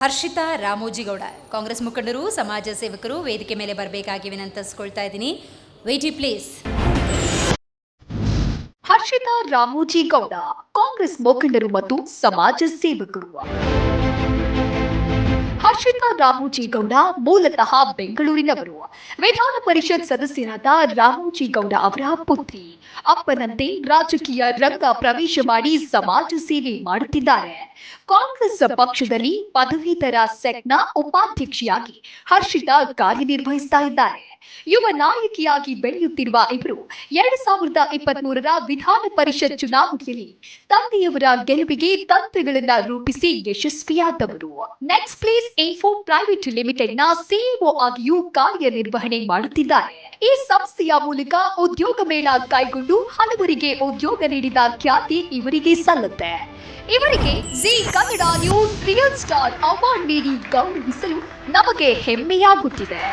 ಹರ್ಷಿತಾ ರಾಮೋಜಿಗೌಡ ಕಾಂಗ್ರೆಸ್ ಮುಖಂಡರು ಸಮಾಜ ಸೇವಕರು ವೇದಿಕೆ ಮೇಲೆ ಬರಬೇಕಾಗಿ ವಿನಂತಿಸ್ಕೊಳ್ತಾ ಇದ್ದೀನಿ. ವೇಟಿ ಪ್ಲೀಸ್. ಹರ್ಷಿತಾ ರಾಮೋಜಿಗೌಡ ಕಾಂಗ್ರೆಸ್ ಮುಖಂಡರು ಮತ್ತು ಸಮಾಜ ಸೇವಕರು. ಹರ್ಷಿತಾ ರಾಮೋಜಿಗೌಡ ಮೂಲತಃ ಬೆಂಗಳೂರಿನವರು. ವಿಧಾನ ಪರಿಷತ್ ಸದಸ್ಯರಾದ ರಾಮೋಜಿಗೌಡ ಅವರ ಪುತ್ರಿ. ಅಪ್ಪನಂತೆ ರಾಜಕೀಯ ರಂಗ ಪ್ರವೇಶ ಮಾಡಿ ಸಮಾಜ ಸೇವೆ ಮಾಡುತ್ತಿದ್ದಾರೆ. ಕಾಂಗ್ರೆಸ್ ಪಕ್ಷದಲ್ಲಿ ಪದವೀಧರ ಸೆಕ್ನ ಉಪಾಧ್ಯಕ್ಷೆಯಾಗಿ ಹರ್ಷಿತಾ ಕಾರ್ಯನಿರ್ವಹಿಸ್ತಾ ಇದ್ದಾರೆ. ಯುವ ನಾಯಕಿಯಾಗಿ ಬೆಳೆಯುತ್ತಿರುವ ಇವರು 2023ರ ವಿಧಾನ ಪರಿಷತ್ ಚುನಾವಣೆಯಲ್ಲಿ ತಂದೆಯವರ ಗೆಲುವಿಗೆ ತಂತ್ರಗಳನ್ನ ರೂಪಿಸಿ ಯಶಸ್ವಿಯಾದವರು. Next place info private limited ನ ಸಿಇಒ ಆಗಿಯೂ ಕಾರ್ಯನಿರ್ವಹಣೆ ಮಾಡುತ್ತಿದ್ದಾರೆ. ಈ ಸಂಸ್ಥೆಯ ಮೂಲಕ ಉದ್ಯೋಗ ಮೇಳ ಕೈಗೊಂಡು ಹಲವರಿಗೆ ಉದ್ಯೋಗ ನೀಡಿದ ಖ್ಯಾತಿ ಇವರಿಗೆ ಸಲ್ಲುತ್ತೆ. ಇವರಿಗೆ G Kannada news real star award ನೀಡಿ ಗೌರವಿಸಲು ನಮಗೆ ಹೆಮ್ಮೆಯಾಗುತ್ತಿದೆ.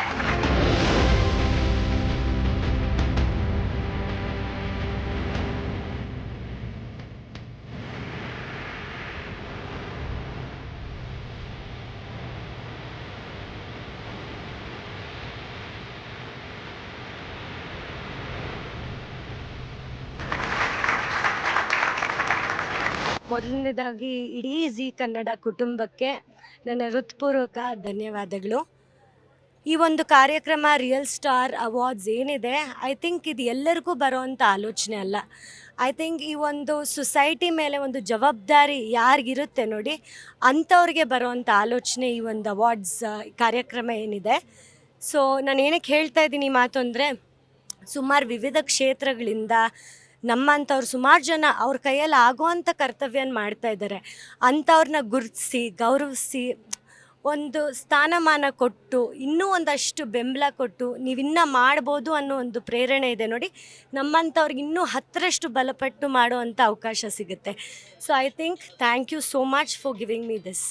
ಮೊದಲನೇದಾಗಿ ಇಡೀ ಜಿ ಕನ್ನಡ ಕುಟುಂಬಕ್ಕೆ ನನ್ನ ಹೃತ್ಪೂರ್ವಕ ಧನ್ಯವಾದಗಳು. ಈ ಒಂದು ಕಾರ್ಯಕ್ರಮ ರಿಯಲ್ ಸ್ಟಾರ್ ಅವಾರ್ಡ್ಸ್ ಏನಿದೆ, ಐ ಥಿಂಕ್ ಇದು ಎಲ್ಲರಿಗೂ ಬರೋವಂಥ ಆಲೋಚನೆ ಅಲ್ಲ. ಐ ಥಿಂಕ್ ಈ ಒಂದು ಸೊಸೈಟಿ ಮೇಲೆ ಒಂದು ಜವಾಬ್ದಾರಿ ಯಾರಿಗಿರುತ್ತೆ ನೋಡಿ, ಅಂಥವ್ರಿಗೆ ಬರೋವಂಥ ಆಲೋಚನೆ ಈ ಒಂದು ಅವಾರ್ಡ್ಸ್ ಕಾರ್ಯಕ್ರಮ ಏನಿದೆ. ಸೊ ನಾನು ಏನಕ್ಕೆ ಹೇಳ್ತಾ ಇದ್ದೀನಿ ಮಾತು ಅಂದರೆ, ಸುಮಾರು ವಿವಿಧ ಕ್ಷೇತ್ರಗಳಿಂದ ನಮ್ಮಂಥವ್ರು ಸುಮಾರು ಜನ ಅವ್ರ ಕೈಯಲ್ಲಿ ಆಗುವಂಥ ಕರ್ತವ್ಯನ ಮಾಡ್ತಾ ಇದ್ದಾರೆ. ಅಂಥವ್ರನ್ನ ಗುರುತಿಸಿ ಗೌರವಿಸಿ ಒಂದು ಸ್ಥಾನಮಾನ ಕೊಟ್ಟು ಇನ್ನೂ ಒಂದಷ್ಟು ಬೆಂಬಲ ಕೊಟ್ಟು ನೀವಿನ್ನೂ ಮಾಡ್ಬೋದು ಅನ್ನೋ ಒಂದು ಪ್ರೇರಣೆ ಇದೆ ನೋಡಿ. ನಮ್ಮಂಥವ್ರಿಗೆ ಇನ್ನೂ 10ರಷ್ಟು ಬಲಪಟ್ಟು ಮಾಡುವಂಥ ಅವಕಾಶ ಸಿಗುತ್ತೆ. So I think thank you so much for giving me this.